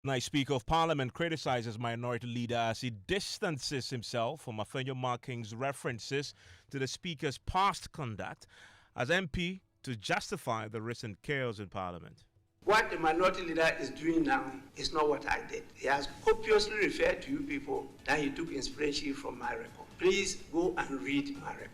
Tonight, Speaker of Parliament criticizes Minority Leader as he distances himself from Afenyo-Markin's references to the Speaker's past conduct as MP to justify the recent chaos in Parliament. What the Minority Leader is doing now is not what I did. He has copiously referred to you people that he took inspiration from my record. Please go and read my record.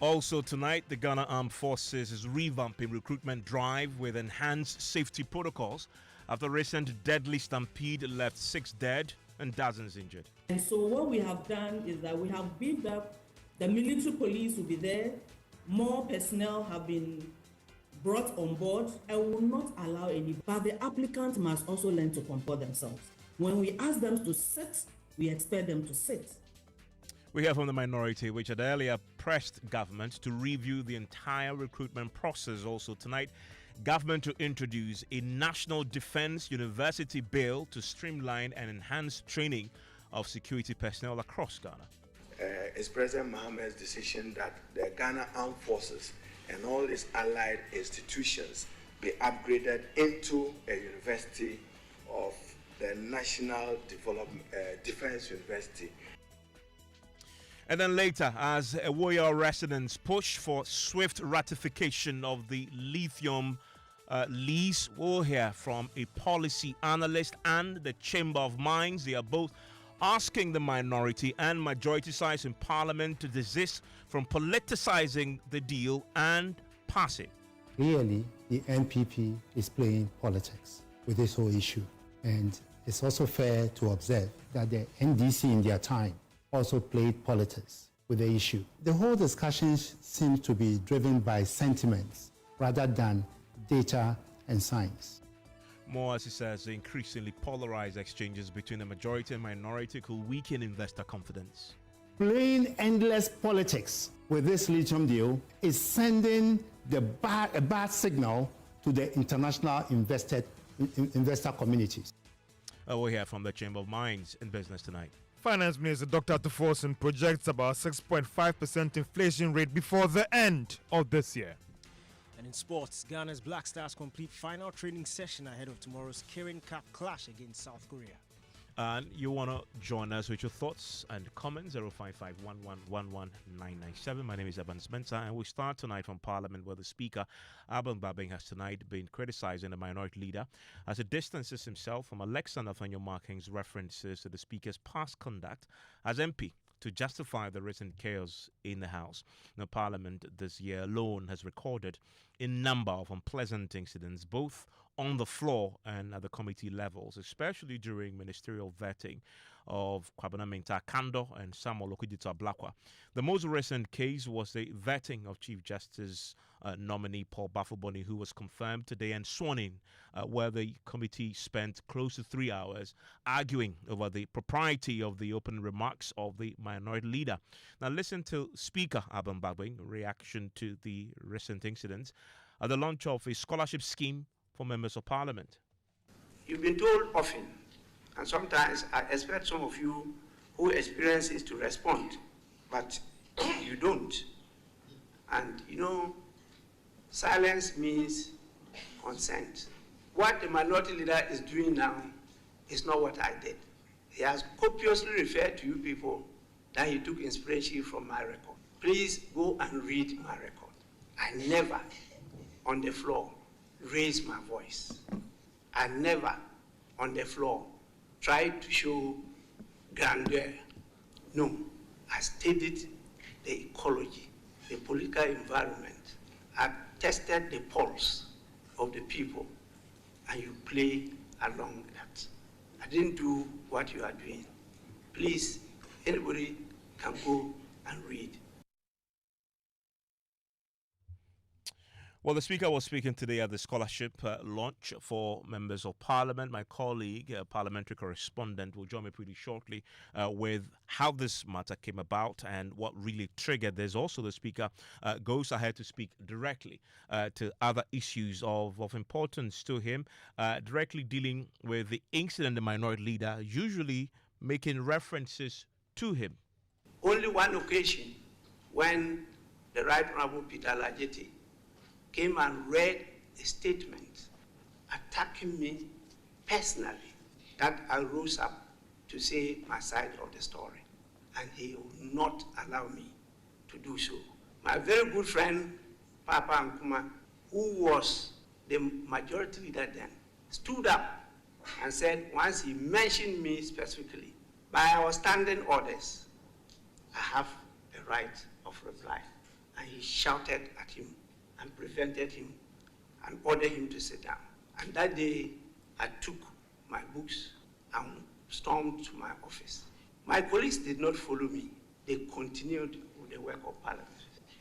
Also tonight, the Ghana Armed Forces is revamping recruitment drive with enhanced safety protocols after recent deadly stampede left 6 dead and dozens injured. And so what we have done is that we have beefed up. The military police will be there. More personnel have been brought on board and will not allow any. But the applicant must also learn to comport themselves. When we ask them to sit, we expect them to sit. We hear from the minority, which had earlier pressed government to review the entire recruitment process. Also tonight, government to introduce a national defense university bill to streamline and enhance training of security personnel across Ghana. It's President Mohammed's decision that the Ghana Armed Forces and all its allied institutions be upgraded into a university of the National Defense University. And then later, as Ewoyaa residents push for swift ratification of the Lithium lease, we'll hear from a policy analyst and the Chamber of Mines. They are both asking the minority and majority sides in Parliament to desist from politicizing the deal and pass it. Clearly, the NPP is playing politics with this whole issue. And it's also fair to observe that the NDC in their time also played politics with the issue. The whole discussion seems to be driven by sentiments rather than data and science. More, as he says, the increasingly polarized exchanges between the majority and minority could weaken investor confidence. Playing endless politics with this lithium deal is sending a bad signal to the international investor communities. We'll hear from the Chamber of Mines in business tonight. Finance Minister Dr. Tuforson projects about 6.5% inflation rate before the end of this year. And in sports, Ghana's Black Stars complete final training session ahead of tomorrow's Kirin Cup clash against South Korea. And you want to join us with your thoughts and comments, 055-1111-997. My name is Evan Spencer, and we start tonight from Parliament, where the Speaker, Aban Babing, has tonight been criticizing the Minority Leader as he distances himself from Alexander Afenyo-Markin's references to the Speaker's past conduct as MP to justify the recent chaos in the House. Now, Parliament this year alone has recorded a number of unpleasant incidents, both on the floor and at the committee levels, especially during ministerial vetting of Kwabena Mintah Kando and Samuel Okudito Ablakwa. The most recent case was the vetting of Chief Justice nominee Paul Bafuboni, who was confirmed today and sworn in, where the committee spent close to 3 hours arguing over the propriety of the open remarks of the Minority Leader. Now listen to Speaker Aban Babing reaction to the recent incidents at the launch of a scholarship scheme for members of Parliament. You've been told often, and sometimes I expect some of you who experience it to respond, but you don't. And you know, silence means consent. What the Minority Leader is doing now is not what I did. He has copiously referred to you people that he took inspiration from my record. Please go and read my record. I never, on the floor, raised my voice. I never, on the floor, tried to show grandeur. No, I studied the ecology, the political environment. I tested the pulse of the people, and you play along that. I didn't do what you are doing. Please, anybody can go and read. Well, the Speaker was speaking today at the scholarship launch for members of Parliament. My colleague, parliamentary correspondent, will join me pretty shortly with how this matter came about and what really triggered this. Also, the Speaker goes ahead to speak directly to other issues of importance to him, directly dealing with the incident the Minority Leader, usually making references to him. Only one occasion when the Right Honorable Peter Lajeti came and read a statement attacking me personally that I rose up to say my side of the story, and he would not allow me to do so. My very good friend, Papa Nkuma, who was the majority leader then, stood up and said, once he mentioned me specifically, by our standing orders, I have the right of reply. And he shouted at him and prevented him and ordered him to sit down. And that day, I took my books and stormed to my office. My colleagues did not follow me. They continued with the work of Parliament.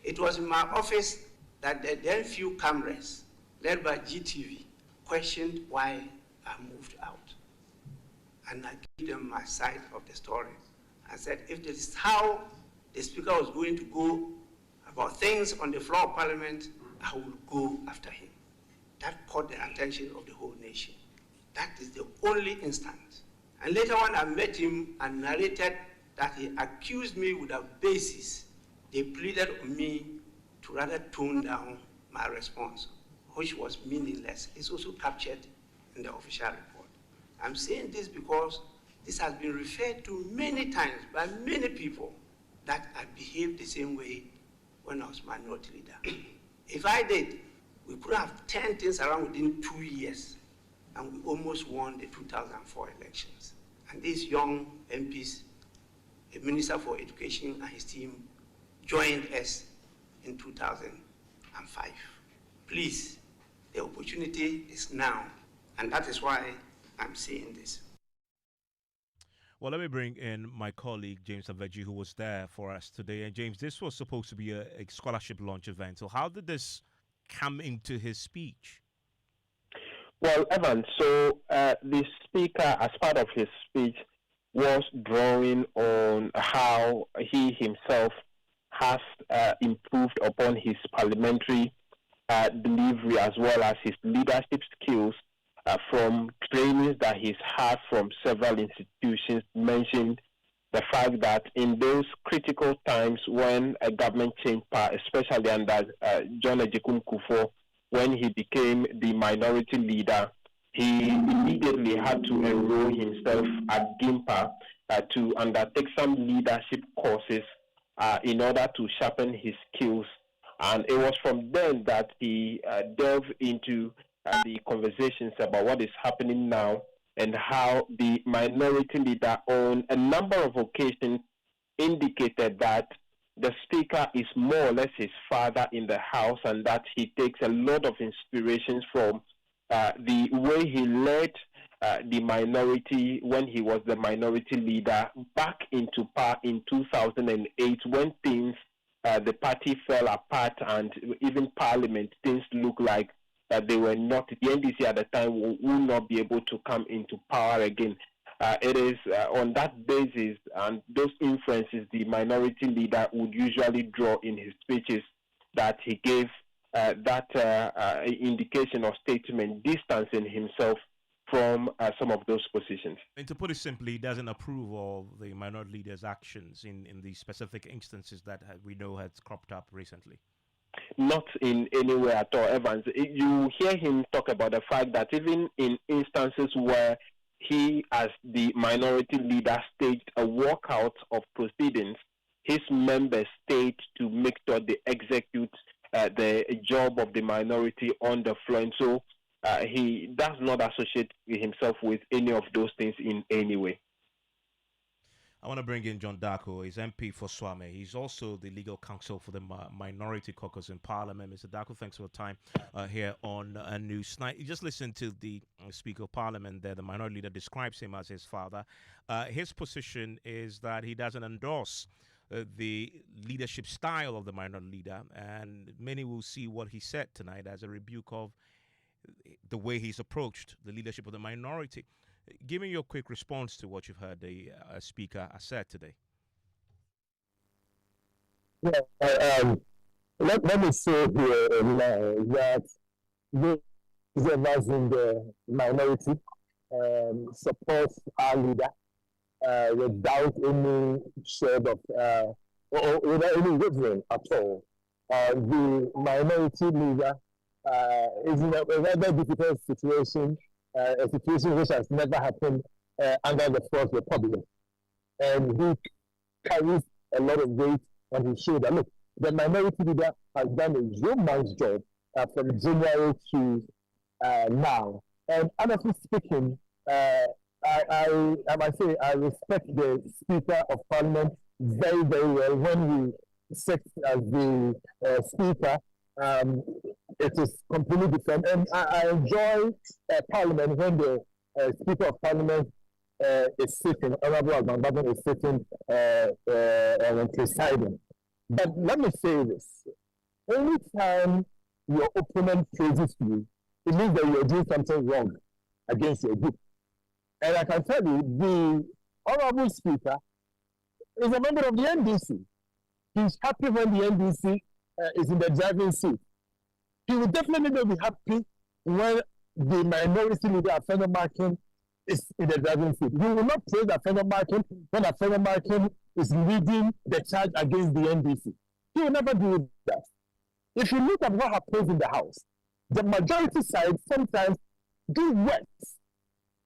It was in my office that the then few cameras, led by GTV, questioned why I moved out. And I gave them my side of the story. I said, if this is how the Speaker was going to go about things on the floor of Parliament, I will go after him. That caught the attention of the whole nation. That is the only instance. And later on, I met him and narrated that he accused me without basis. They pleaded on me to rather tone down my response, which was meaningless. It's also captured in the official report. I'm saying this because this has been referred to many times by many people that I behaved the same way when I was minority leader. If I did, we could have turned things around within 2 years, and we almost won the 2004 elections. And these young MPs, the Minister for Education and his team, joined us in 2005. Please, the opportunity is now, and that is why I'm saying this. Well, let me bring in my colleague, James Aveji, who was there for us today. And James, this was supposed to be a scholarship launch event. So how did this come into his speech? Well, Evan, so the speaker, as part of his speech, was drawing on how he himself has improved upon his parliamentary delivery as well as his leadership skills from trainings that he's had from several institutions. Mentioned the fact that in those critical times when a government changed power, especially under John Ejekun Kufuor, when he became the minority leader, he immediately had to enroll himself at GIMPA to undertake some leadership courses in order to sharpen his skills. And it was from then that he delved into the conversations about what is happening now and how the minority leader on a number of occasions indicated that the speaker is more or less his father in the house, and that he takes a lot of inspirations from the way he led the minority when he was the minority leader back into power in 2008 when things, the party fell apart and even Parliament, things looked like that they were not, the NDC at the time will not be able to come into power again. It is on that basis and those influences the minority leader would usually draw in his speeches that he gave that indication or statement distancing himself from some of those positions. And to put it simply, he doesn't approve of the minority leader's actions in the specific instances that we know has cropped up recently. Not in any way at all, Evans. You hear him talk about the fact that even in instances where he, as the minority leader, staged a walkout of proceedings, his members stayed to make sure they execute the job of the minority on the floor. And so he does not associate himself with any of those things in any way. I want to bring in John Darko. He's MP for Swame. He's also the legal counsel for the Minority Caucus in Parliament. Mr. Darko, thanks for your time here on News Night. You just listened to the Speaker of Parliament there. The minority leader describes him as his father. His position is that he doesn't endorse the leadership style of the minority leader, and many will see what he said tonight as a rebuke of the way he's approached the leadership of the minority. Give me your quick response to what you've heard the speaker has said today. Yeah, let me say here that those of us in the minority support our leader without any shade of or without any wavering at all. The minority leader is in a rather difficult situation a situation which has never happened under the Fourth Republic. And he carries a lot of weight on his shoulder. Look, the minority leader has done a yeoman's job from January to now. And honestly speaking, I must say I respect the Speaker of Parliament very, very well. When he sits as the Speaker, it is completely different. And I enjoy Parliament when the Speaker of Parliament is sitting, Honorable Agbangbadun is sitting and presiding. But let me say this. Any time your opponent praises you, it means that you're doing something wrong against your group. And I can tell you, the Honorable Speaker is a member of the NDC. He's happy when the NDC is in the driving seat. He will definitely not be happy when the minority leader, Afenyo-Markin, is in the driving seat. He will not praise Afenyo-Markin when Afenyo-Markin is leading the charge against the NDC. He will never do that. If you look at what happens in the House, the majority side sometimes do worse.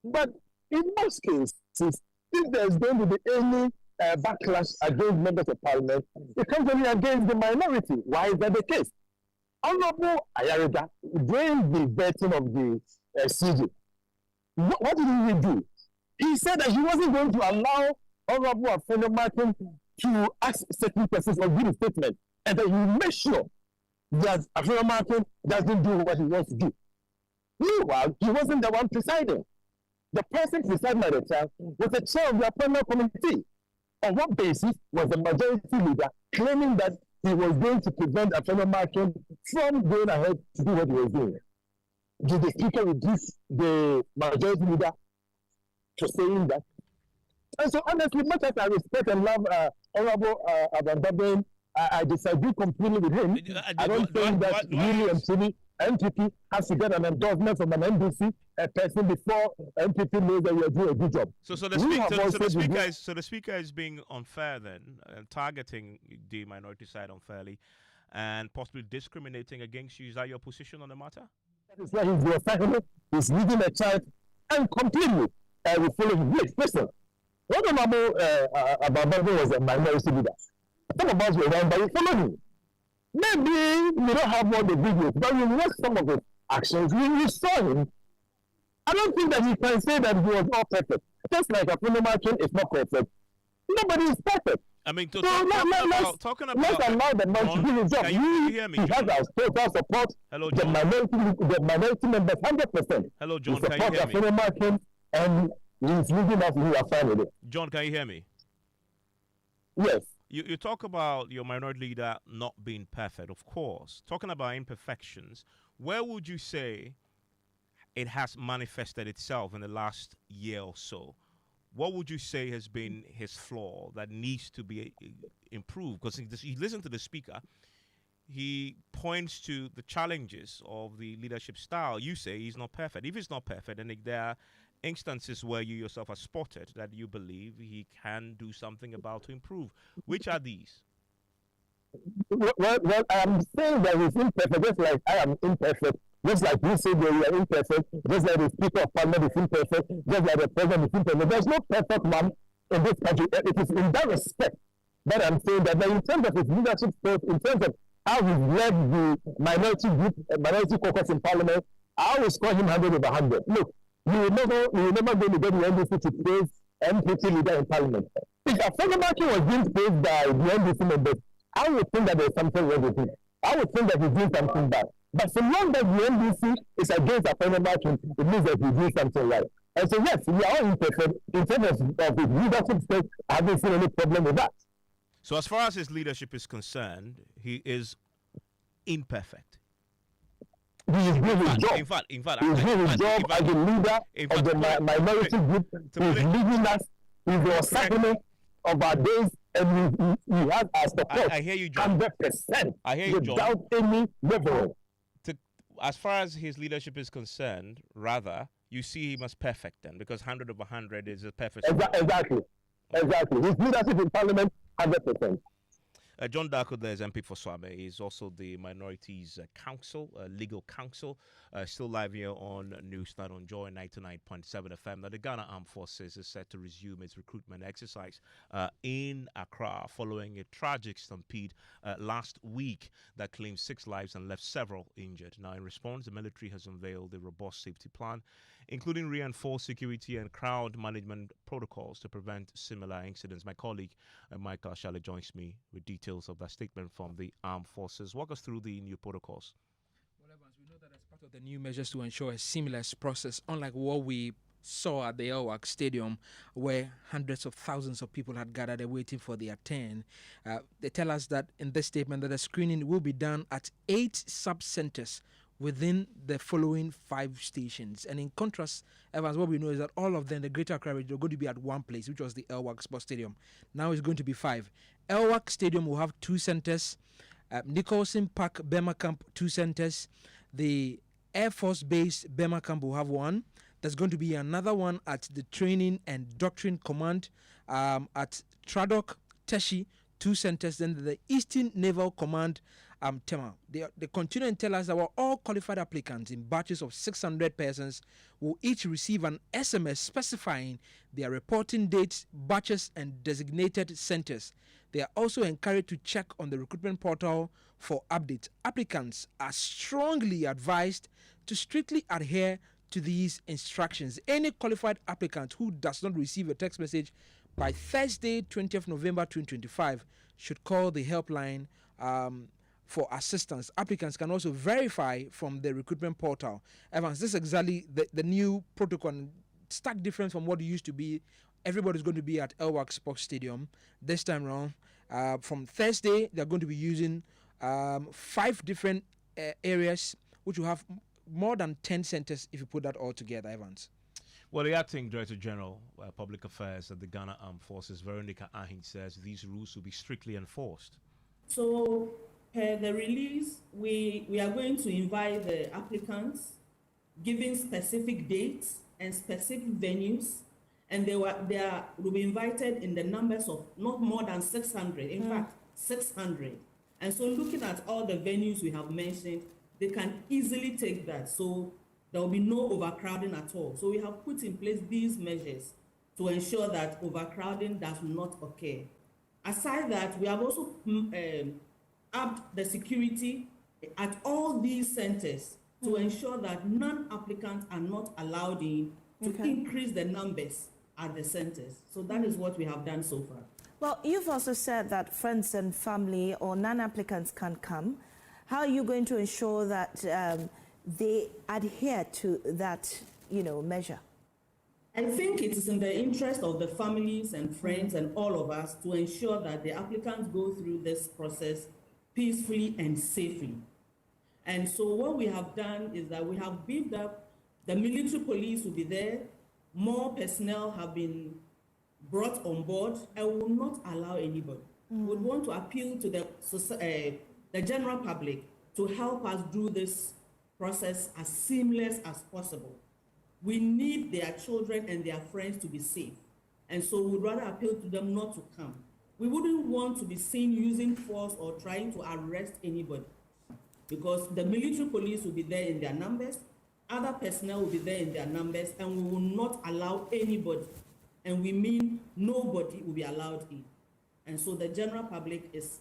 But in most cases, if there's going to be any backlash against members of Parliament, it comes only against the minority. Why is that the case? Honorable Ayariga, during the vetting of the CJ, what did he do? He said that he wasn't going to allow Honorable Afenyo-Markin to ask certain persons or give a statement, and that he will make sure that Afenyo-Markin doesn't do what he wants to do. Meanwhile, he wasn't the one presiding. The person presiding at the time was the chair of the appointment committee. On what basis was the majority leader claiming that he was going to prevent Afenyo-Markin from going ahead to do what he was doing? Did the speaker reduce the majority leader to saying that? And so honestly, much as I respect and love Honorable Agbangbadun, I disagree completely with him. I don't think that really and truly MPP has to get an endorsement from an NDC person before MPP knows that you are doing a good job. So the speaker is being unfair then, targeting the minority side unfairly, and possibly discriminating against you. Is that your position on the matter? That is why he's the assignment. He's leading a child and completely we follow him. Yes, listen. What about was a minority leader? Some of us were wrong, but we follow him. Maybe we don't have all the videos, but we watched some of his actions. We saw him. I don't think that he can say that he was all perfect. Just like Afenyo-Markin is not perfect. Nobody is perfect. I mean, let's allow the man to do his job. Can you hear me, he has our total support. Hello, John. The minority members, 100%. Hello, John. Can you hear me? Afenyo-Markin, and he's leading us. We are fine with it. John, can you hear me? Yes. You talk about your minority leader not being perfect, of course. Talking about imperfections, where would you say it has manifested itself in the last year or so? What would you say has been his flaw that needs to be improved? Because you listen to the speaker, he points to the challenges of the leadership style. You say he's not perfect. If he's not perfect, then there are instances where you yourself have spotted that you believe he can do something about to improve. Which are these? Well, I'm saying that he's imperfect, just like I am imperfect. Just like you say that you are imperfect, just like the Speaker of Parliament is imperfect, just like the President is imperfect. There's no perfect man in this country. It is in that respect that I'm saying that in terms of his leadership skills, in terms of how he's led the minority group, minority caucus in Parliament, I always call him 100 over 100. Look, you will never going to get the NDC to praise MPP leader in Parliament. If Afenyo-Markin was being praised by the NDC members, I would think that there's something wrong with him. I would think that he's doing something bad. But so long as the NDC is against Afenyo-Markin, it means that he's doing something right. And so yes, we are all imperfect. In terms of his leadership skills, I haven't seen any problem with that. So as far as his leadership is concerned, he is imperfect. He is doing his job. In fact, he's doing his job as the leader of the minority group. He's leading us. He's the assignment of our days, and he has our support. I hear you, John. 100%. I hear you, John. Without any reverence. As far as his leadership is concerned, rather, you see him as perfect then, because 100 over 100 is a perfect. Exactly. His leadership in Parliament, 100%. John Darko there is MP for Swame. He's also the Minorities Council, Legal Counsel. Still live here on Newsnight on Joy 99.7 FM. Now, the Ghana Armed Forces is set to resume its recruitment exercise in Accra following a tragic stampede last week that claimed 6 lives and left several injured. Now, in response, the military has unveiled a robust safety plan, including reinforced security and crowd management protocols to prevent similar incidents. My colleague, Michael Shale, joins me with details of that statement from the Armed Forces. Walk us through the new protocols. Well, Evans, we know that as part of the new measures to ensure a seamless process, unlike what we saw at the Ewoyaa Stadium, where hundreds of thousands of people had gathered waiting for their turn, they tell us that in this statement that the screening will be done at 8 sub-centers within the following 5 stations. And in contrast, Evans, what we know is that all of them, the Greater Accra region, are going to be at one place, which was the Ewoyaa Sports Stadium. Now it's going to be 5. Ewoyaa Stadium will have 2 centers. Nicholson Park, Bema Camp, 2 centers. The Air Force Base, Bema Camp, will have 1. There's going to be another one at the Training and Doctrine Command at Tradok, Teshi, 2 centers. Then the Eastern Naval Command, Tema. They continue and tell us that all qualified applicants in batches of 600 persons will each receive an SMS specifying their reporting dates, batches, and designated centers. They are also encouraged to check on the recruitment portal for updates. Applicants are strongly advised to strictly adhere to these instructions. Any qualified applicant who does not receive a text message by Thursday, 20th November 2025 should call the helpline for assistance. Applicants can also verify from the recruitment portal. Evans, this is exactly the new protocol, stark different from what it used to be. Everybody's going to be at Ewoyaa Sports Stadium this time around. From Thursday, they're going to be using 5 different areas, which will have more than 10 centers if you put that all together, Evans. Well, the Acting Director General, Public Affairs at the Ghana Armed Forces, Veronica Ahin, says these rules will be strictly enforced. So, per the release, we are going to invite the applicants, giving specific dates and specific venues, and they will be invited in the numbers of not more than 600. In fact, 600. And so, looking at all the venues we have mentioned, they can easily take that. So there will be no overcrowding at all. So we have put in place these measures to ensure that overcrowding does not occur. Aside that, we have also upped the security at all these centers to ensure that non-applicants are not allowed in to increase the numbers at the centers. So that is what we have done so far. Well, you've also said that friends and family or non-applicants can come. How are you going to ensure that they adhere to that, measure? I think it is in the interest of the families and friends and all of us to ensure that the applicants go through this process peacefully and safely. And so what we have done is that we have beefed up, the military police will be there, more personnel have been brought on board, and will not allow anybody. We would want to appeal to the general public to help us do this process as seamless as possible. We need their children and their friends to be safe. And so we'd rather appeal to them not to come. We wouldn't want to be seen using force or trying to arrest anybody, because the military police will be there in their numbers, other personnel will be there in their numbers, and we will not allow anybody, and we mean nobody, will be allowed in. And so the general public is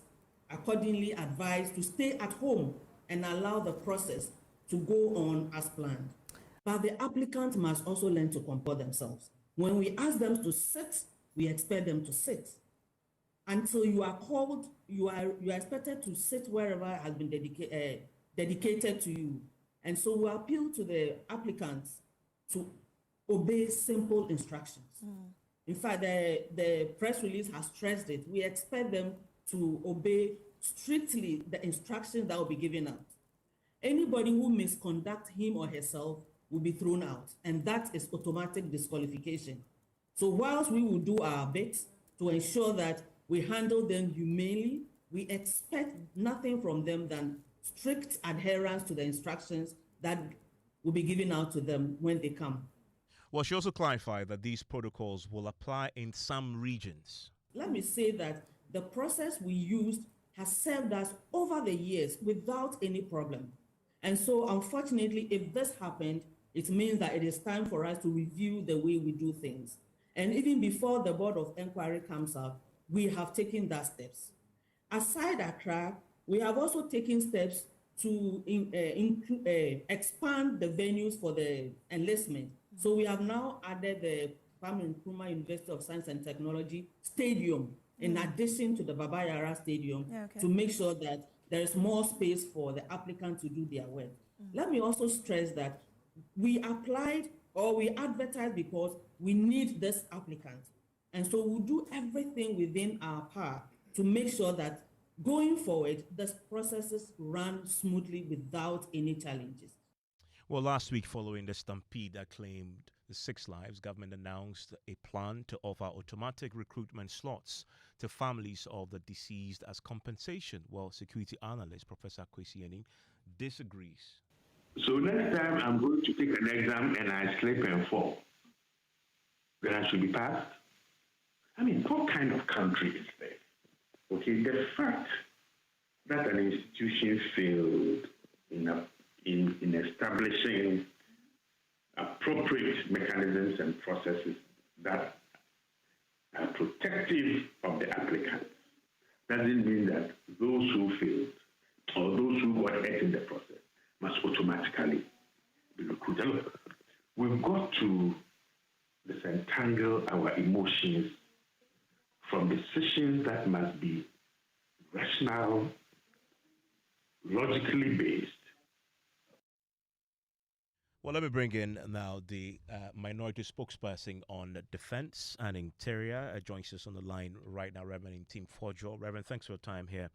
accordingly advised to stay at home and allow the process to go on as planned. But the applicant must also learn to comport themselves. When we ask them to sit, we expect them to sit. Until you are called, you are expected to sit wherever has been dedicated to you. And so we appeal to the applicants to obey simple instructions. In fact, the press release has stressed it. We expect them to obey strictly the instructions that will be given out. Anybody who misconduct him or herself will be thrown out, and that is automatic disqualification. So whilst we will do our bit to ensure that we handle them humanely, we expect nothing from them than strict adherence to the instructions that will be given out to them when they come. Well, she also clarified that these protocols will apply in some regions. Let me say that the process we used has served us over the years without any problem. And so, unfortunately, if this happened, it means that it is time for us to review the way we do things. And even before the Board of Inquiry comes out, we have taken that steps. Aside Accra, we have also taken steps to expand the venues for the enlistment. So we have now added the Kwame Nkrumah University of Science and Technology Stadium in addition to the Baba Yara Stadium to make sure that there is more space for the applicant to do their work. Let me also stress that we applied or we advertised because we need this applicant. And so we'll do everything within our power to make sure that going forward, the processes run smoothly without any challenges. Well, last week, following the stampede that claimed the 6 lives, government announced a plan to offer automatic recruitment slots to families of the deceased as compensation. Well, security analyst Professor Kwesi Enin disagrees. So next time I'm going to take an exam and I slip and fall, then I should be passed? I mean, what kind of country is this? Okay, the fact that an institution failed in establishing appropriate mechanisms and processes that are protective of the applicants doesn't mean that those who failed or those who got hurt in the process must automatically be recruited. Look, we've got to disentangle our emotions from decisions that must be rational, logically based. Well, let me bring in now the minority spokesperson on defense and interior. Joins us on the line right now, Reverend Tim Fojo. Reverend, thanks for your time here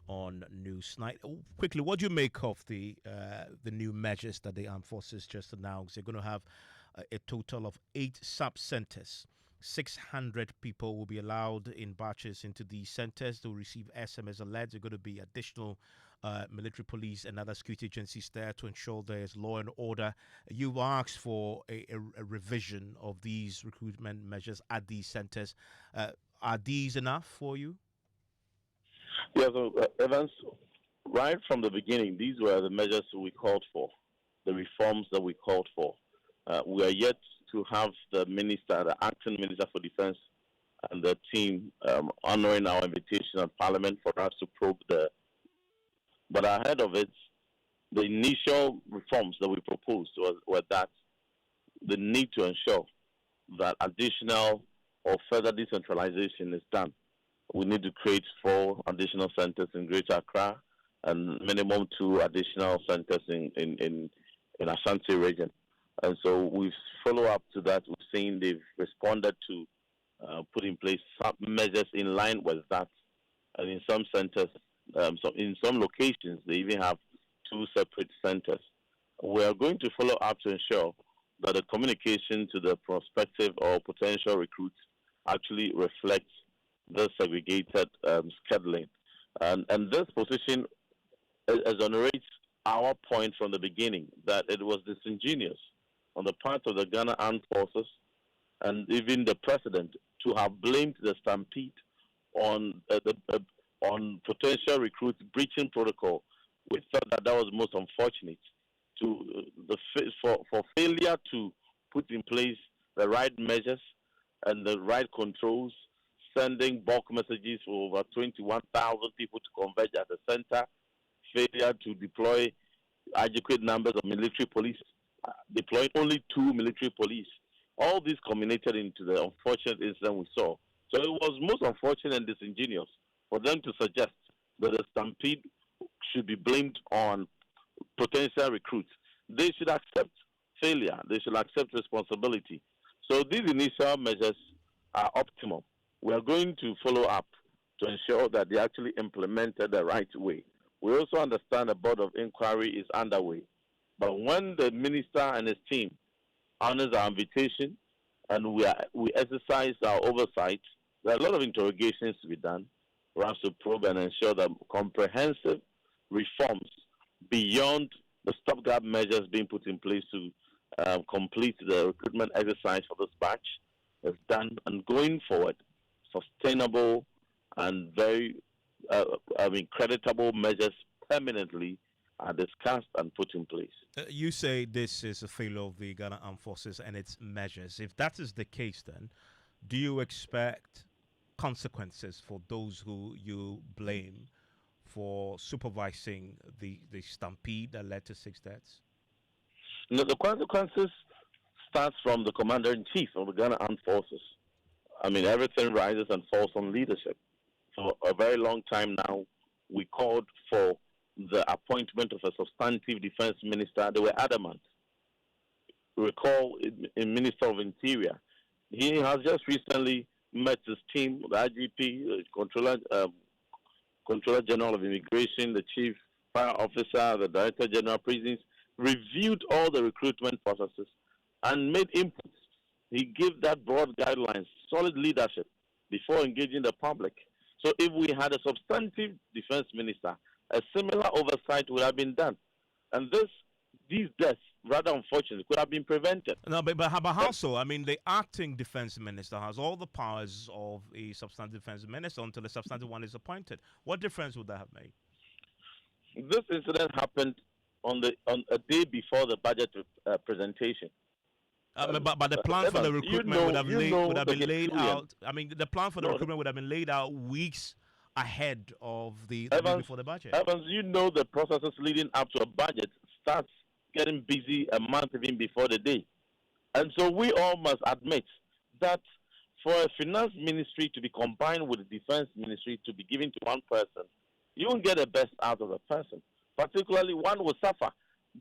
on Newsnight. Quickly, what do you make of the new measures that the armed forces just announced? They're going to have a total of 8 sub-centers. 600 people will be allowed in batches into these centers to receive SMS alerts. There are going to be additional military police and other security agencies there to ensure there is law and order. You've asked for a revision of these recruitment measures at these centers. Are these enough for you? Yeah, so Evans, right from the beginning, these were the measures we called for, the reforms that we called for. We are yet to have the acting minister for defense and the team honoring our invitation at Parliament for us to probe but ahead of it, the initial reforms that we proposed were that the need to ensure that additional or further decentralization is done. We need to create 4 additional centers in Greater Accra and minimum 2 additional centers in Ashanti region. And so we've followed up to that. We've seen they've responded to put in place some measures in line with that. And in some centers, so in some locations, they even have 2 separate centers. We are going to follow up to ensure that the communication to the prospective or potential recruits actually reflects the segregated scheduling. And this position exonerates our point from the beginning that it was disingenuous on the part of the Ghana Armed Forces and even the president to have blamed the stampede on potential recruits breaching protocol. We thought that was most unfortunate for failure to put in place the right measures and the right controls, sending bulk messages for over 21,000 people to converge at the center, failure to deploy adequate numbers of military police, deploying only 2 military police. All this culminated into the unfortunate incident we saw. So it was most unfortunate and disingenuous for them to suggest that the stampede should be blamed on potential recruits. They should accept failure. They should accept responsibility. So these initial measures are optimal. We are going to follow up to ensure that they actually implemented the right way. We also understand the Board of Inquiry is underway. But when the minister and his team honors our invitation and we exercise our oversight, there are a lot of interrogations to be done for us to probe and ensure that comprehensive reforms beyond the stopgap measures being put in place to complete the recruitment exercise for this batch is done, and going forward, sustainable and very creditable measures permanently are discussed and put in place. You say this is a failure of the Ghana Armed Forces and its measures. If that is the case, then do you expect consequences for those who you blame for supervising the stampede that led to 6 deaths? No, the consequences starts from the commander-in-chief of the Ghana Armed Forces. I mean, everything rises and falls on leadership. For a very long time now, we called for the appointment of a substantive defense minister. They were adamant. Recall in Minister of Interior. He has just recently met his team, the IGP, Controller General of Immigration, the Chief Fire Officer, the Director General of Prisons, reviewed all the recruitment processes and made inputs. He gave that broad guidelines, solid leadership before engaging the public. So if we had a substantive defense minister, a similar oversight would have been done. And these deaths, rather unfortunately, could have been prevented. No, but how so? I mean, the acting defense minister has all the powers of a substantive defense minister until a substantive one is appointed. What difference would that have made? This incident happened on a day before the budget presentation. But the plan for the recruitment would have been laid out. I mean, the plan for the recruitment would have been laid out weeks ahead of the before the budget. Evans, you know the processes leading up to a budget starts getting busy a month even before the day. And so we all must admit that for a finance ministry to be combined with the defense ministry to be given to one person, you won't get the best out of a person. Particularly one will suffer.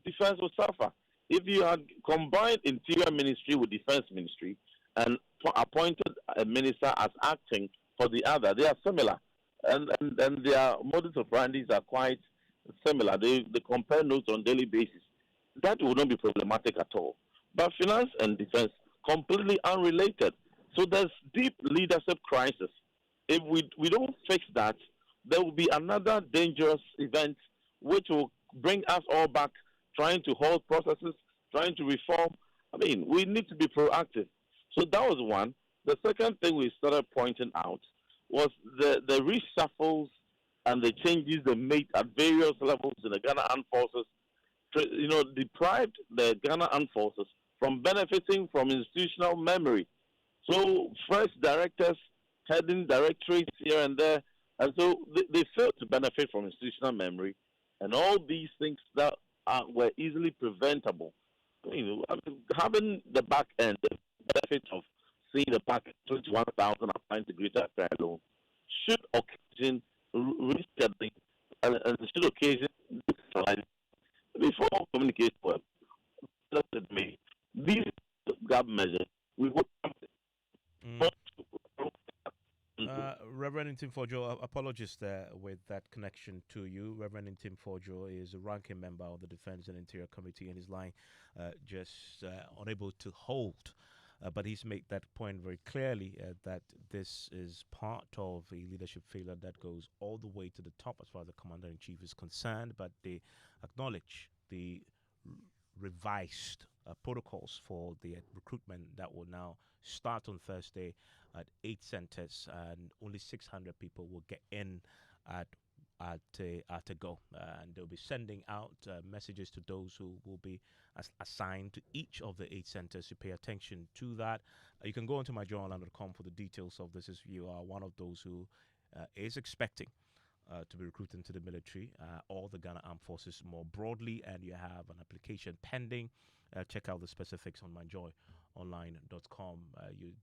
Defense will suffer. If you had combined Interior Ministry with Defense Ministry and appointed a minister as acting for the other, they are similar. And their modus operandi are quite similar. They compare notes on a daily basis. That would not be problematic at all. But finance and defense, completely unrelated. So there's deep leadership crisis. If we don't fix that, there will be another dangerous event which will bring us all back trying to hold processes, trying to reform. I mean, we need to be proactive. So that was one. The second thing we started pointing out was the reshuffles and the changes they made at various levels in the Ghana Armed Forces, deprived the Ghana Armed Forces from benefiting from institutional memory. So fresh directors heading directorates here and there, and so they failed to benefit from institutional memory, and all these things that were easily preventable. Having the back end, the benefit of seeing the back 21,000 applying to Greater Accra alone should occasion rescheduling and should occasion before communication work. These GAF measures, we would Reverend Tim Fojo, apologies there with that connection to you. Reverend Tim Fojo is a ranking member of the Defense and Interior Committee and his line just unable to hold. But he's made that point very clearly that this is part of a leadership failure that goes all the way to the top as far as the Commander-in-Chief is concerned. But they acknowledge the revised protocols for the recruitment that will now start on Thursday at 8 centers, and only 600 people will get in at a go. And they'll be sending out messages to those who will be assigned to each of the 8 centers to pay attention to that. You can go onto myjournal.com for the details of this if you are one of those who is expecting to be recruited into the military or the Ghana Armed Forces more broadly, and you have an application pending. Check out the specifics on myjoyonline.com.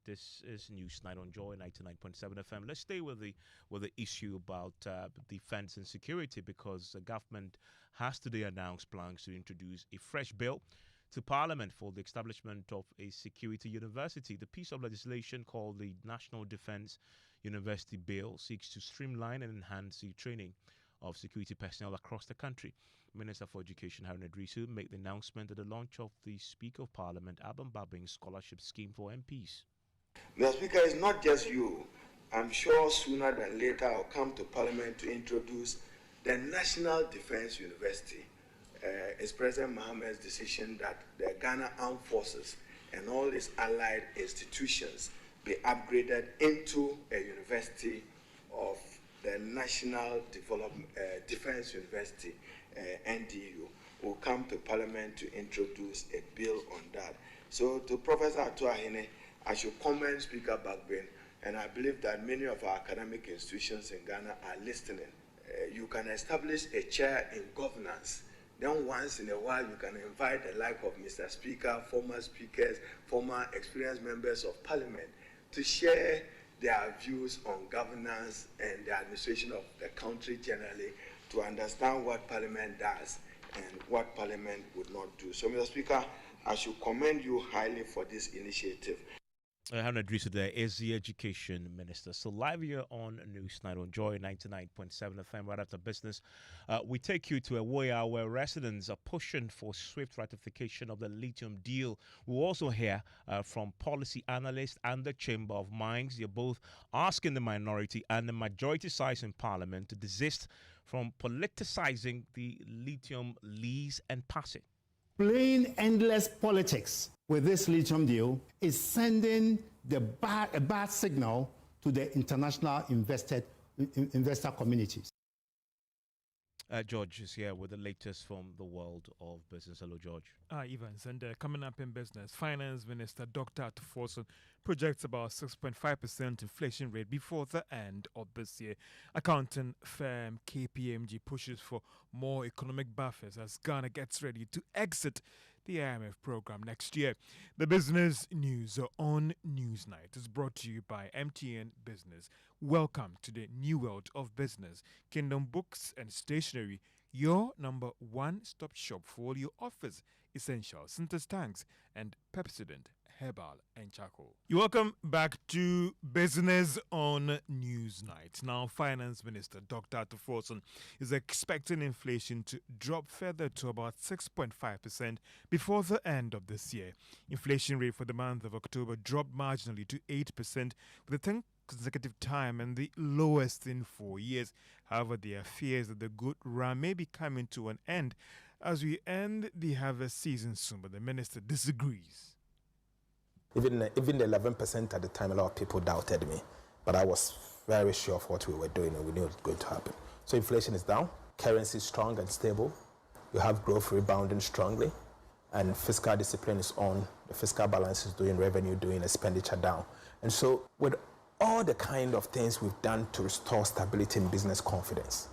This is News Night on Joy 99.7 FM. Let's stay with the issue about defense and security, because the government has today announced plans to introduce a fresh bill to Parliament for the establishment of a security university. The piece of legislation, called the National Defense University Bill, seeks to streamline and enhance the training of security personnel across the country. Minister for Education Harun Idrisu made the announcement at the launch of the Speaker of Parliament, Abang Babing's scholarship scheme for MPs. Mr. Speaker, it's not just you. I'm sure sooner than later I'll come to Parliament to introduce the National Defense University. It's President Mohammed's decision that the Ghana Armed Forces and all its allied institutions be upgraded into a university of the National Defense University, NDU, will come to Parliament to introduce a bill on that. So to Professor Atuahine, I should commend Speaker Bagbin, and I believe that many of our academic institutions in Ghana are listening. You can establish a chair in governance. Then once in a while, you can invite the like of Mr. Speaker, former speakers, former experienced members of Parliament to share their views on governance and the administration of the country generally, to understand what Parliament does and what Parliament would not do. So, Mr. Speaker, I should commend you highly for this initiative. Hannah Idrissa there is the Education Minister. So live here on Newsnight on Joy 99.7 FM right after business. We take you to Ewoyaa, where residents are pushing for swift ratification of the Lithium deal. We'll also hear from policy analysts and the Chamber of Mines. They're both asking the minority and the majority sides in Parliament to desist from politicizing the lithium lease and passing. Playing endless politics with this lithium deal is sending a bad signal to the international investor communities. George is here with the latest from the world of business. Hello, George. Evans, and coming up in business, Finance Minister Dr. Tuforson projects about 6.5% inflation rate before the end of this year. Accounting firm KPMG pushes for more economic buffers as Ghana gets ready to exit the IMF program next year. The business news on Newsnight is brought to you by MTN Business. Welcome to the new world of business. Kingdom Books and Stationery, your number one stop shop for all your office essentials, Synthesis tanks, and Pepsodent Herbal and Charcoal. You're welcome back to Business on Newsnight. Now, Finance Minister Dr. Tuforson is expecting inflation to drop further to about 6.5% before the end of this year. Inflation rate for the month of October dropped marginally to 8% for the 10th consecutive time and the lowest in 4 years. However, there are fears that the good run may be coming to an end as we end the harvest season soon, but the minister disagrees. Even the 11% at the time, a lot of people doubted me. But I was very sure of what we were doing and we knew it was going to happen. So inflation is down, currency is strong and stable. You have growth rebounding strongly, and fiscal discipline is on. The fiscal balance is doing, revenue doing, expenditure down. And so with all the kind of things we've done to restore stability in business confidence,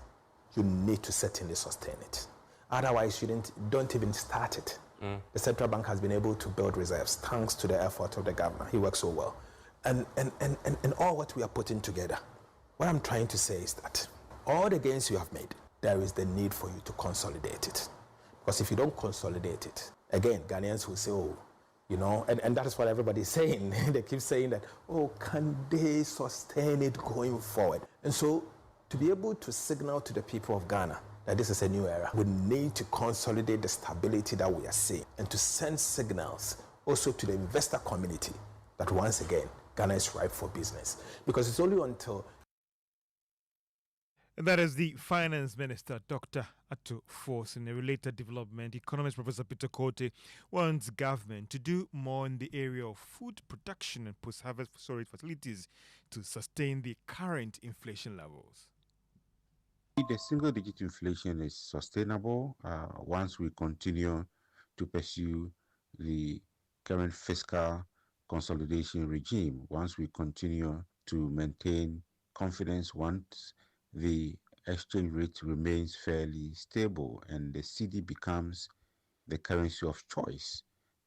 you need to certainly sustain it. Otherwise, don't even start it. The central bank has been able to build reserves thanks to the effort of the governor. He works so well. And all what we are putting together, what I'm trying to say is that all the gains you have made, there is the need for you to consolidate it. Because if you don't consolidate it, again, Ghanaians will say, and that is what everybody's saying. They keep saying that, can they sustain it going forward? And so to be able to signal to the people of Ghana that this is a new era, we need to consolidate the stability that we are seeing and to send signals also to the investor community that once again, Ghana is ripe for business. Because it's only until... That is the Finance Minister, Dr. Tuforson. In a related development, economist Professor Peter Kote wants government to do more in the area of food production and post-harvest storage facilities to sustain the current inflation levels. The single-digit inflation is sustainable once we continue to pursue the current fiscal consolidation regime, once we continue to maintain confidence, once the exchange rate remains fairly stable and the CD becomes the currency of choice.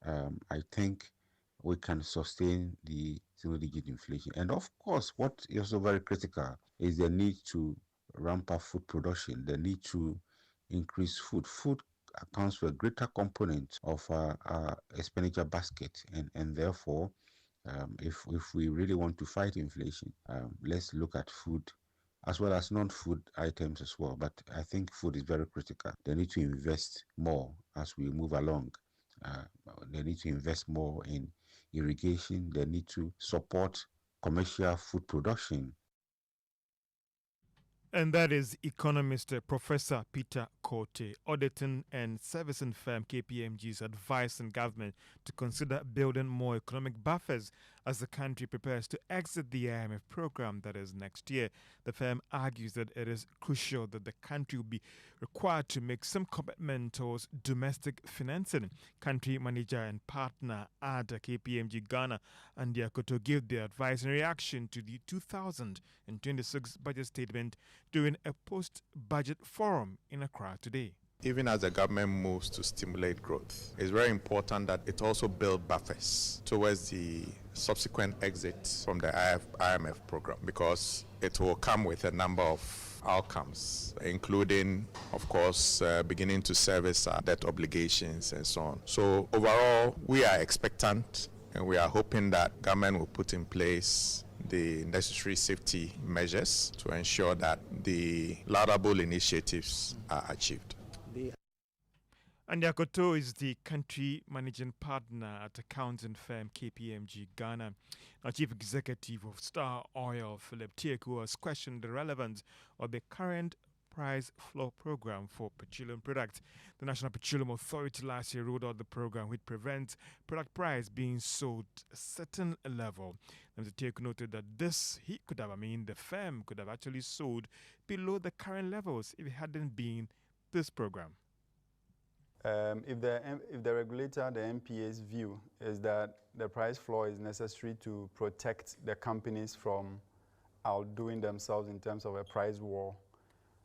I think we can sustain the single-digit inflation. And of course, what is also very critical is the need to ramp up food production, the need to increase food. Food accounts for a greater component of our expenditure basket, and therefore, if we really want to fight inflation, let's look at food as well as non-food items as well. But I think food is very critical. They need to invest more as we move along. They need to invest more in irrigation. They need to support commercial food production. And that is economist Professor Peter Kote. Auditing and servicing firm KPMG is advising government to consider building more economic buffers as the country prepares to exit the IMF program that is next year. The firm argues that it is crucial that the country will be required to make some commitment towards domestic financing. Country manager and partner at KPMG Ghana, Andy Akoto, gave their advice in reaction to the 2026 budget statement during a post-budget forum in Accra today. Even as the government moves to stimulate growth, it's very important that it also build buffers towards the subsequent exit from the IMF program, because it will come with a number of outcomes, including, of course, beginning to service our debt obligations and so on. So overall, we are expectant, and we are hoping that government will put in place the necessary safety measures to ensure that the laudable initiatives are achieved. And Akoto is the country managing partner at accounting firm KPMG Ghana. Now, Chief Executive of Star Oil, Philip Tieku, has questioned the relevance of the current price floor program for petroleum products. The National Petroleum Authority last year rolled out the program which prevents product price being sold a certain level. Mr. Tieku noted that the firm could have actually sold below the current levels if it hadn't been this program. If the regulator, the MPA's view is that the price floor is necessary to protect the companies from outdoing themselves in terms of a price war,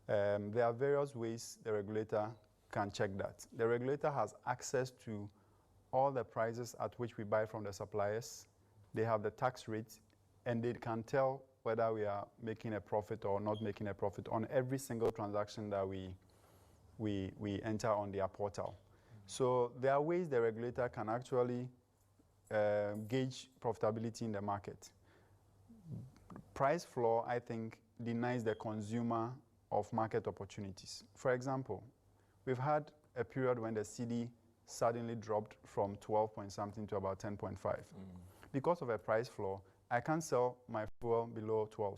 there are various ways the regulator can check that. The regulator has access to all the prices at which we buy from the suppliers. They have the tax rate, and they can tell whether we are making a profit or not making a profit on every single transaction that we enter on their portal. So there are ways the regulator can actually gauge profitability in the market. Price floor, I think, denies the consumer of market opportunities. For example, we've had a period when the CD suddenly dropped from 12 point something to about 10.5. Because of a price floor, I can't sell my fuel below 12.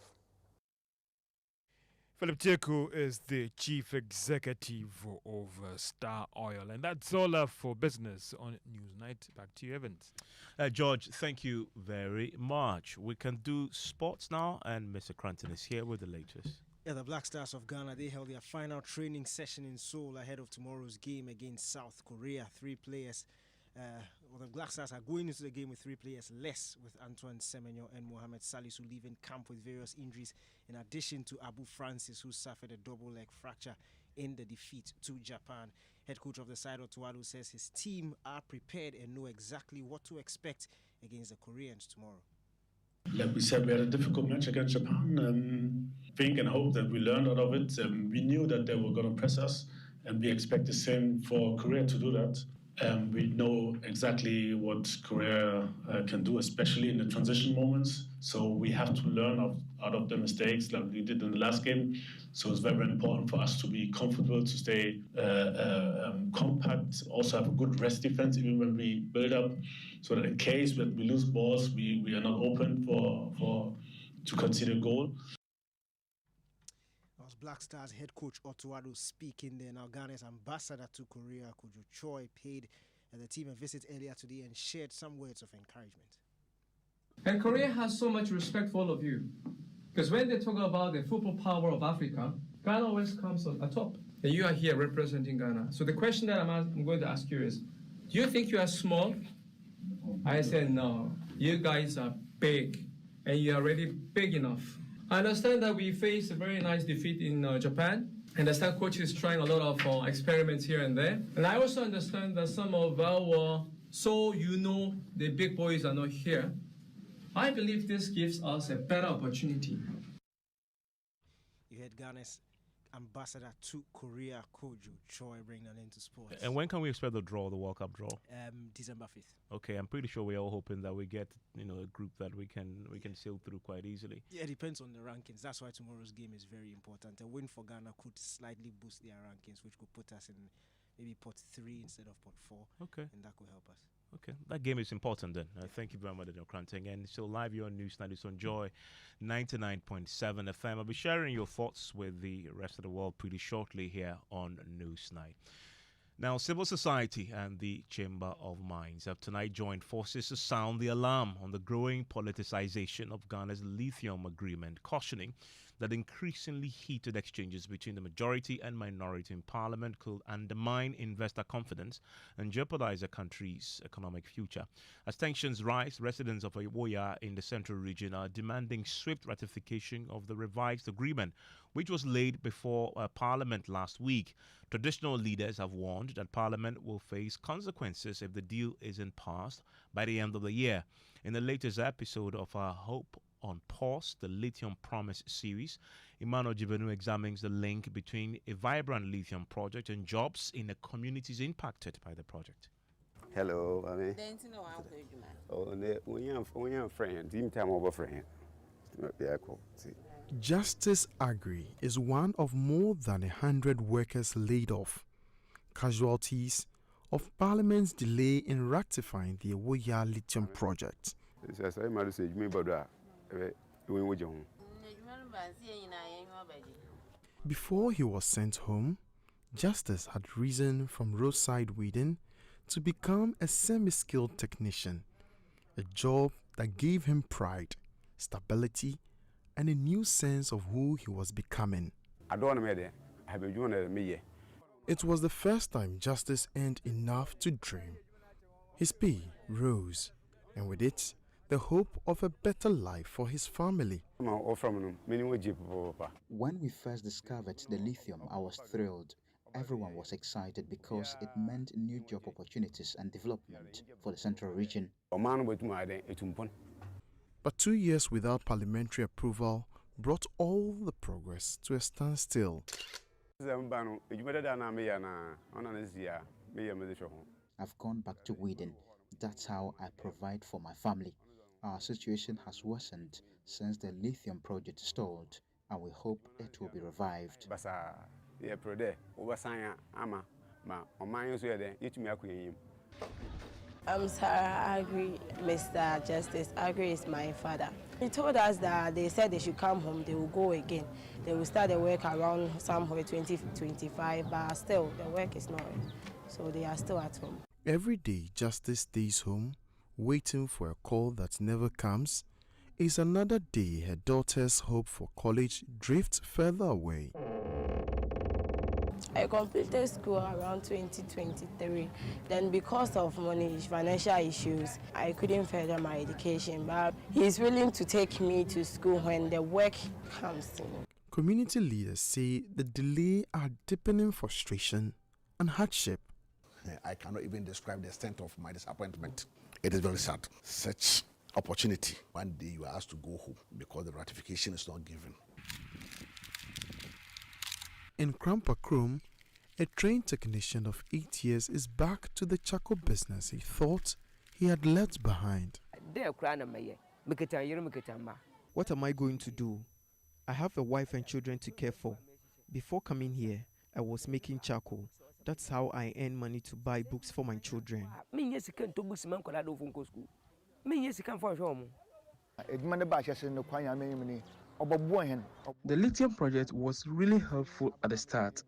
Philip Tieku is the Chief Executive of Star Oil. And that's all for business on Newsnight. Back to you, Evans. George, thank you very much. We can do sports now, and Mr. Cranton is here with the latest. Yeah, the Black Stars of Ghana, they held their final training session in Seoul ahead of tomorrow's game against South Korea. The Black Stars are going into the game with 3 players less, with Antoine Semenyo and Mohamed Salisu leaving camp with various injuries, in addition to Abu Francis, who suffered a double leg fracture in the defeat to Japan. Head coach of the side, Otuado, says his team are prepared and know exactly what to expect against the Koreans tomorrow. Like we said, we had a difficult match against Japan. Think and hope that we learned out of it. We knew that they were going to press us, and we expect the same for Korea to do that. We know exactly what Korea can do, especially in the transition moments. So we have to learn out of the mistakes like we did in the last game. So it's very important for us to be comfortable, to stay compact, also have a good rest defense even when we build up, so that in case we lose balls, we are not open to concede a goal. Black Stars head coach Otuado speaking there. Now, Ghana's ambassador to Korea, Kojo Choi, paid the team a visit earlier today and shared some words of encouragement. And Korea has so much respect for all of you. Because when they talk about the football power of Africa, Ghana always comes on top. And you are here representing Ghana. So the question that I'm going to ask you is, do you think you are small? I said, no. You guys are big. And you are already big enough. I understand that we faced a very nice defeat in Japan. I understand coach is trying a lot of experiments here and there. And I also understand that some of our, the big boys are not here. I believe this gives us a better opportunity. You heard Ghana's ambassador to Korea, Kojo Choi, bring that into sports. And when can we expect the World Cup draw? December 5th. Okay, I'm pretty sure we're all hoping that we get, a group that we can sail through quite easily. Yeah, it depends on the rankings. That's why tomorrow's game is very important. A win for Ghana could slightly boost their rankings, which could put us in maybe pot 3 instead of pot 4. Okay. And that could help us. Okay, that game is important then. Thank you very much, Daniel Cranting. And still live here on Newsnight. It's on Joy 99.7 FM. I'll be sharing your thoughts with the rest of the world pretty shortly here on Newsnight. Now, civil society and the Chamber of Mines have tonight joined forces to sound the alarm on the growing politicization of Ghana's lithium agreement, cautioning that increasingly heated exchanges between the majority and minority in parliament could undermine investor confidence and jeopardize the country's economic future. As tensions rise, residents of Ewoyaa in the central region are demanding swift ratification of the revised agreement, which was laid before Parliament last week. Traditional leaders have warned that Parliament will face consequences if the deal isn't passed by the end of the year. In the latest episode of our Hope on Pause, the Lithium Promise series, Emmanuel Jibenu examines the link between a vibrant lithium project and jobs in the communities impacted by the project. Hello, Justice Agri is one of more than 100 workers laid off, casualties of Parliament's delay in ratifying the Ewoyaa lithium project. Before he was sent home, Justice had risen from roadside weeding to become a semi-skilled technician, a job that gave him pride, stability, and a new sense of who he was becoming. It was the first time Justice earned enough to dream. His pay rose, and with it, the hope of a better life for his family. When we first discovered the lithium, I was thrilled. Everyone was excited because it meant new job opportunities and development for the central region. But 2 years without parliamentary approval brought all the progress to a standstill. I've gone back to weeding. That's how I provide for my family. Our situation has worsened since the lithium project stalled, and we hope it will be revived. I'm Sarah Agri, Mr. Justice. Agri is my father. He told us that they said they should come home, they will go again. They will start the work around somewhere 2025, but still the work is not, so they are still at home. Every day Justice stays home, waiting for a call that never comes, is another day her daughter's hope for college drifts further away. I completed school around 2023. Then because of money, financial issues, I couldn't further my education, but he's willing to take me to school when the work comes in. Community leaders say the delay are deepening frustration and hardship. I cannot even describe the extent of my disappointment. It is very sad. Such opportunity. One day you are asked to go home because the ratification is not given. In Krampakrom, a trained technician of 8 years is back to the charcoal business he thought he had left behind. What am I going to do? I have a wife and children to care for. Before coming here, I was making charcoal. That's how I earn money to buy books for my children. The lithium project was really helpful at the start.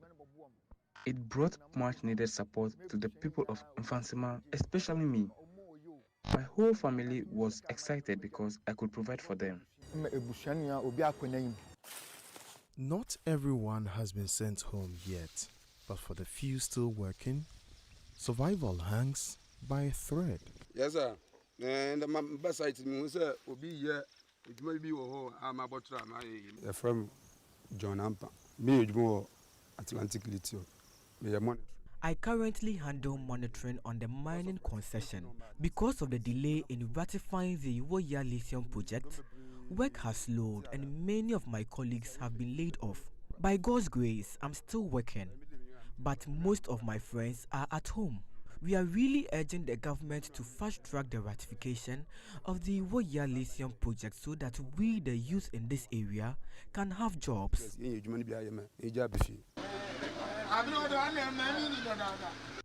It brought much needed support to the people of Mfansima, especially me. My whole family was excited because I could provide for them. Not everyone has been sent home yet, but for the few still working, survival hangs by a thread. Yes, sir. And the best item is will be here. It may be I'm about to from John Ampa. Me, Atlantic Lithium. I currently handle monitoring on the mining concession. Because of the delay in ratifying the Ewoyaa lithium project, work has slowed and many of my colleagues have been laid off. By God's grace, I'm still working, but most of my friends are at home. We are really urging the government to fast-track the ratification of the Ewoyaa lithium project so that we, the youth in this area, can have jobs.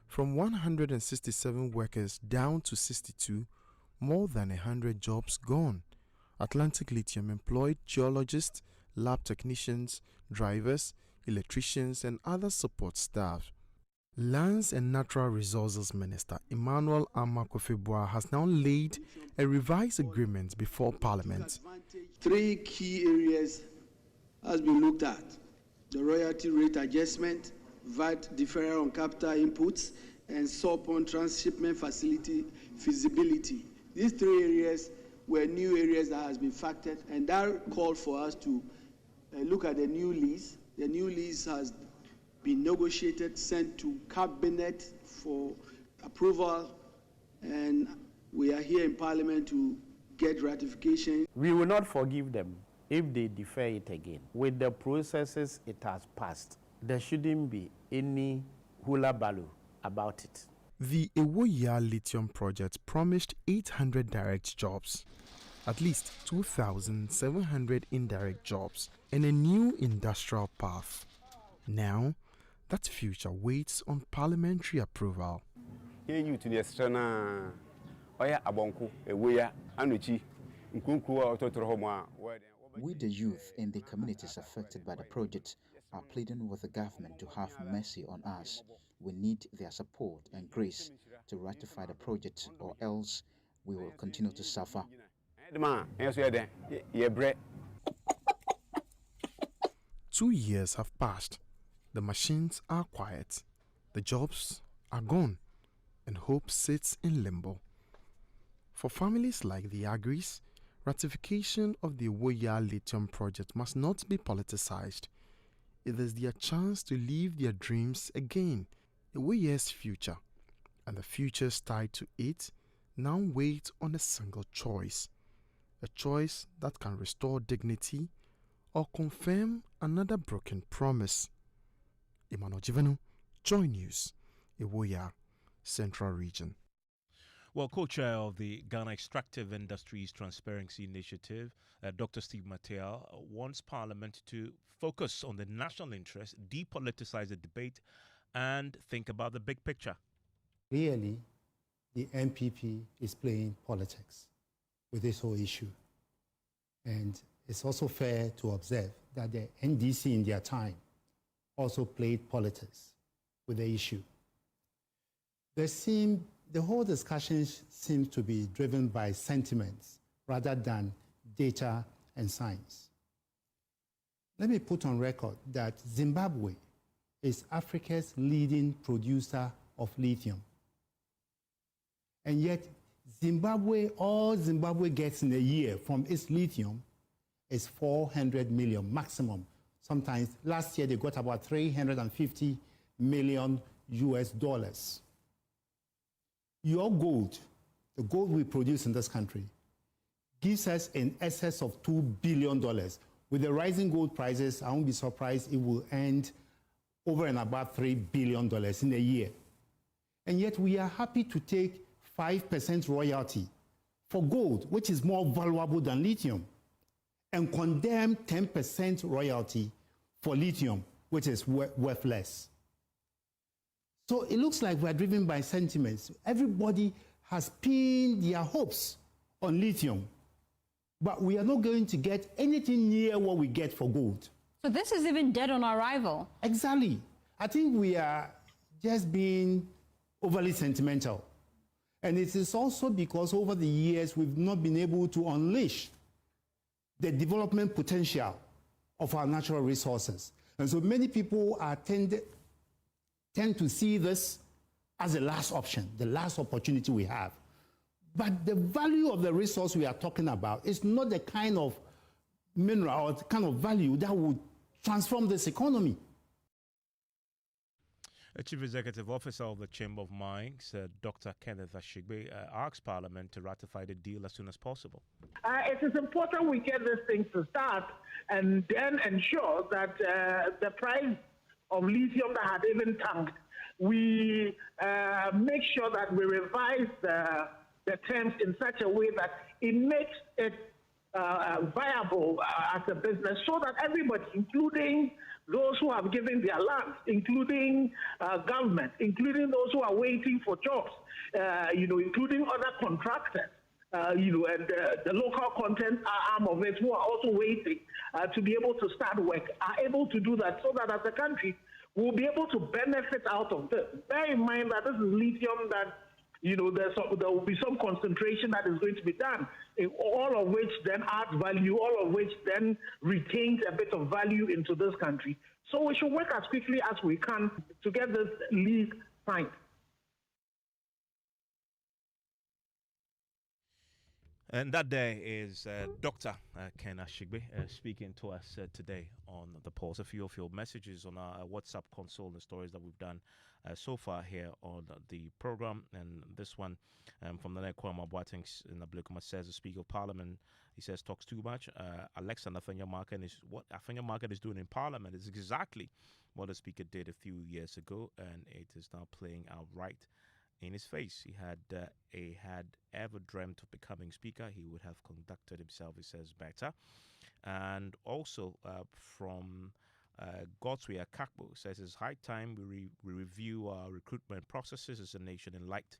From 167 workers down to 62, more than 100 jobs gone. Atlantic Lithium employed geologists, lab technicians, drivers, electricians, and other support staff. Lands and Natural Resources Minister Emmanuel Amakufibua has now laid a revised agreement before Parliament. 3 key areas has been looked at: the royalty rate adjustment, VAT deferral on capital inputs, and sub-on transshipment facility feasibility. These 3 areas were new areas that has been factored, and that called for us to look at the new lease. The new lease has been negotiated, sent to Cabinet for approval, and we are here in Parliament to get ratification. We will not forgive them if they defer it again. With the processes it has passed, there shouldn't be any hula baloo about it. The Ewoyaa Lithium project promised 800 direct jobs, at least 2,700 indirect jobs, and a new industrial path. Now, that future waits on parliamentary approval. With the youth in the communities affected by the project are pleading with the government to have mercy on us. We need their support and grace to ratify the project, or else we will continue to suffer. 2 years have passed. The machines are quiet, the jobs are gone, and hope sits in limbo. For families like the Agris, ratification of the Ewoyaa Lithium project must not be politicized. It is their chance to live their dreams again. Ewoyaa's future, and the futures tied to it, now wait on a single choice. A choice that can restore dignity or confirm another broken promise. Emmanuel Jivenu, Joy News, Ewoyaa, Central Region. Well, co-chair of the Ghana Extractive Industries Transparency Initiative, Dr. Steve Mattel, wants Parliament to focus on the national interest, depoliticize the debate, and think about the big picture. Clearly, the NPP is playing politics with this whole issue. And it's also fair to observe that the NDC in their time also played politics with the issue. The whole discussion seems to be driven by sentiments rather than data and science. Let me put on record that Zimbabwe is Africa's leading producer of lithium. And yet, all Zimbabwe gets in a year from its lithium is 400 million maximum. Sometimes last year they got about 350 million US dollars. Your gold, the gold we produce in this country, gives us in excess of $2 billion. With the rising gold prices, I won't be surprised it will end over and about $3 billion in a year. And yet we are happy to take 5% royalty for gold, which is more valuable than lithium, and condemn 10% royalty for lithium, which is worth less. So it looks like we're driven by sentiments. Everybody has pinned their hopes on lithium, but we are not going to get anything near what we get for gold. So this is even dead on arrival. Exactly. I think we are just being overly sentimental. And it is also because over the years we've not been able to unleash the development potential of our natural resources. And so many people are tend to see this as the last option, the last opportunity we have. But the value of the resource we are talking about is not the kind of mineral or the kind of value that would transform this economy. The Chief Executive Officer of the Chamber of Mines, Dr. Kenneth asked Parliament to ratify the deal as soon as possible. It is important we get this thing to start and then ensure that the price of lithium that had even tanked, we make sure that we revise the terms in such a way that it makes it viable as a business, so that everybody, including those who have given their lands, including government, including those who are waiting for jobs, including other contractors, and the local content arm of it who are also waiting to be able to start work, are able to do that, so that as a country we'll be able to benefit out of this. Bear in mind that this is lithium that, there will be some concentration that is going to be done, all of which then adds value, all of which then retains a bit of value into this country. So we should work as quickly as we can to get this lease signed. And that there is Dr. Kenneth speaking to us today on the pulse. A few of your messages on our WhatsApp console and the stories that we've done so far here on the program. And this one from the Kwama Boateng in the Blukuma says, the Speaker of Parliament, he says, talks too much. Alexander Afenyo-Markin is what Afenyo-Markin is doing in Parliament is exactly what the Speaker did a few years ago, and it is now playing out right in his face. He had ever dreamt of becoming Speaker, he would have conducted himself, he says, better. And also from Godsway Akakbo says it's high time we review our recruitment processes as a nation in light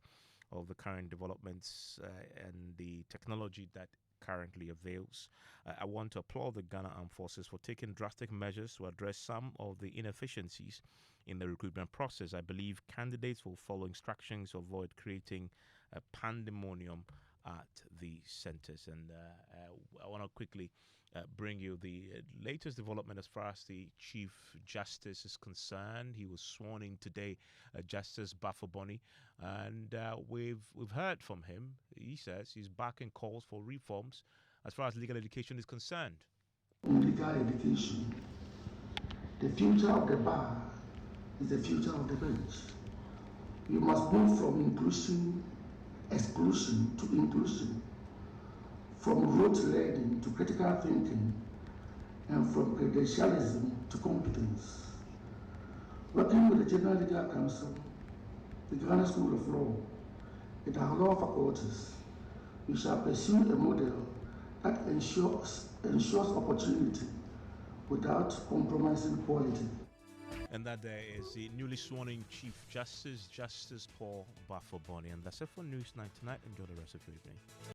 of the current developments and the technology that currently avails. I want to applaud the Ghana Armed Forces for taking drastic measures to address some of the inefficiencies in the recruitment process. I believe candidates will follow instructions to avoid creating a pandemonium at the centers. And I want to quickly bring you the latest development as far as the Chief Justice is concerned. He was sworn in today, Justice Bafoboni, and we've heard from him. He says he's backing calls for reforms as far as legal education is concerned. Legal education, the future of the bar is the future of the bench. We must move from exclusion to inclusion, from rote learning to critical thinking, and from credentialism to competence. Working with the General Legal Council, the Ghana School of Law, and our law faculties, we shall pursue a model that ensures opportunity without compromising quality. And that there is the newly sworn-in Chief Justice, Justice Paul Bafoboni. And that's it for News 9 tonight. Enjoy the rest of your evening.